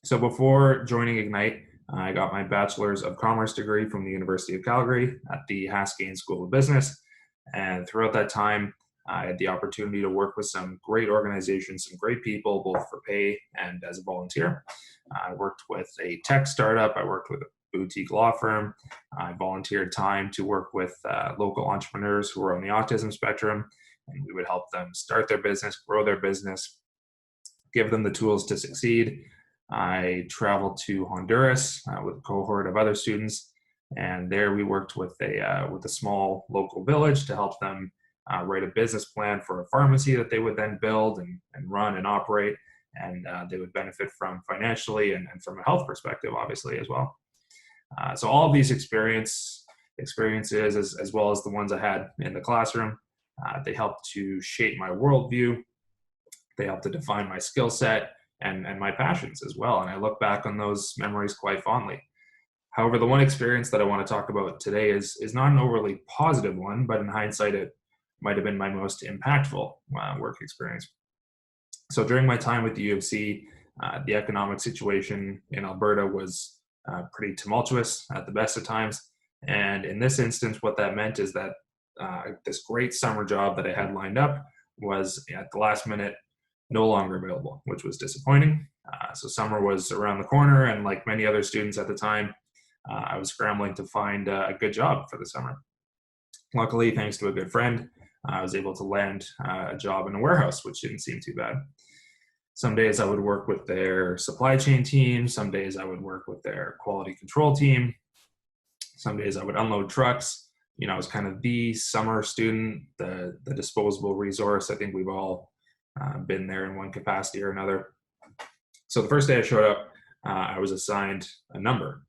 So before joining Ignite, I got my Bachelor's of Commerce degree from the University of Calgary at the Haskayne School of Business. And throughout that time, I had the opportunity to work with some great organizations, some great people, both for pay and as a volunteer. I worked with a tech startup. I worked with a boutique law firm. I volunteered time to work with local entrepreneurs who were on the autism spectrum, and we would help them start their business, grow their business, give them the tools to succeed. I traveled to Honduras with a cohort of other students, and there we worked with a small local village to help them write a business plan for a pharmacy that they would then build and run and operate, and they would benefit from financially and from a health perspective, obviously, as well. So all of these experiences, as well as the ones I had in the classroom, they helped to shape my worldview. They helped to define my skill set and my passions as well. And I look back on those memories quite fondly. However, the one experience that I want to talk about today is not an overly positive one, but in hindsight, it might have been my most impactful work experience. So during my time with the U of C, the economic situation in Alberta was pretty tumultuous at the best of times. And in this instance, what that meant is that this great summer job that I had lined up was at the last minute no longer available, which was disappointing. So summer was around the corner, and like many other students at the time, I was scrambling to find a good job for the summer. Luckily, thanks to a good friend, I was able to land a job in a warehouse, which didn't seem too bad. Some days I would work with their supply chain team. Some days I would work with their quality control team. Some days I would unload trucks. You know, I was kind of the summer student, the disposable resource. I think we've all been there in one capacity or another. So the first day I showed up, I was assigned a number,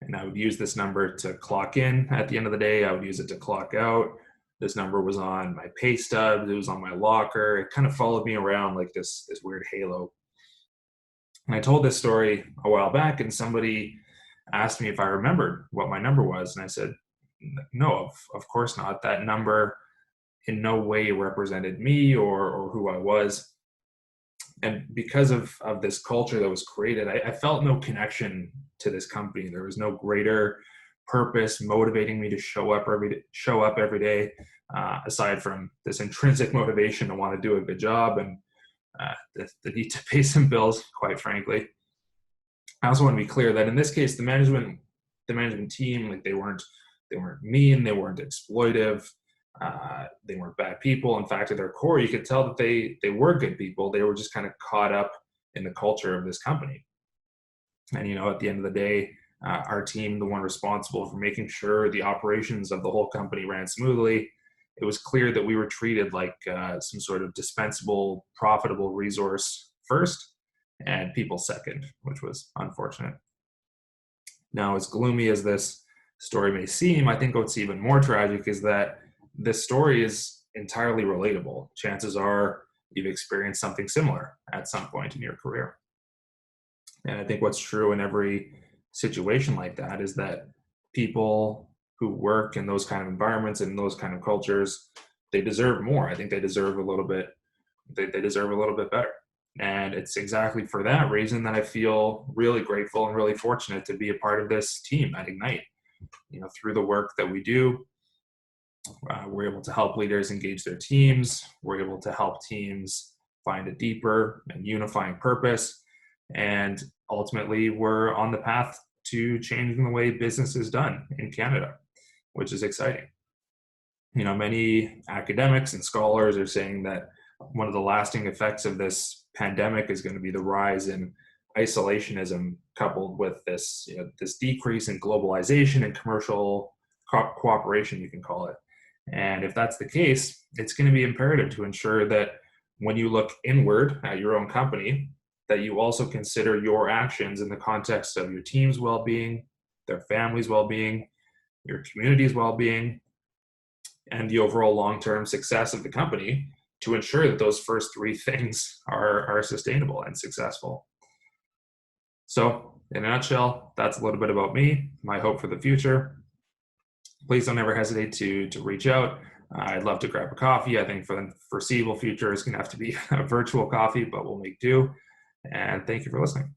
and I would use this number to clock in at the end of the day. I would use it to clock out. This number was on my pay stub. It was on my locker. It kind of followed me around like this weird halo. And I told this story a while back, and somebody asked me if I remembered what my number was. And I said, no, of course not. That number in no way represented me or who I was. And because of this culture that was created, I felt no connection to this company. There was no greater purpose motivating me to show up every day, aside from this intrinsic motivation to want to do a good job and the need to pay some bills, quite frankly. I also want to be clear that in this case, the management team, like they weren't mean, they weren't exploitive. They weren't bad people. In fact, at their core, you could tell that they were good people. They were just kind of caught up in the culture of this company. And, you know, at the end of the day, our team, the one responsible for making sure the operations of the whole company ran smoothly, it was clear that we were treated like some sort of dispensable, profitable resource first and people second, which was unfortunate. Now, as gloomy as this story may seem, I think what's even more tragic is that this story is entirely relatable. Chances are you've experienced something similar at some point in your career. And I think what's true in every situation like that is that people who work in those kind of environments and those kind of cultures, they deserve more. I think they deserve a little bit, they deserve a little bit better. And it's exactly for that reason that I feel really grateful and really fortunate to be a part of this team at Ignite. You know, through the work that we do, we're able to help leaders engage their teams. We're able to help teams find a deeper and unifying purpose. And ultimately, we're on the path to changing the way business is done in Canada, which is exciting. You know, many academics and scholars are saying that one of the lasting effects of this pandemic is going to be the rise in isolationism, coupled with this, you know, this decrease in globalization and commercial cooperation, you can call it. And if that's the case, it's going to be imperative to ensure that when you look inward at your own company, that you also consider your actions in the context of your team's well-being, their family's well-being, your community's well-being, and the overall long-term success of the company to ensure that those first three things are sustainable and successful. So in a nutshell, that's a little bit about me, my hope for the future. Please don't ever hesitate to reach out. I'd love to grab a coffee. I think for the foreseeable future, it's going to have to be a virtual coffee, but we'll make do. And thank you for listening.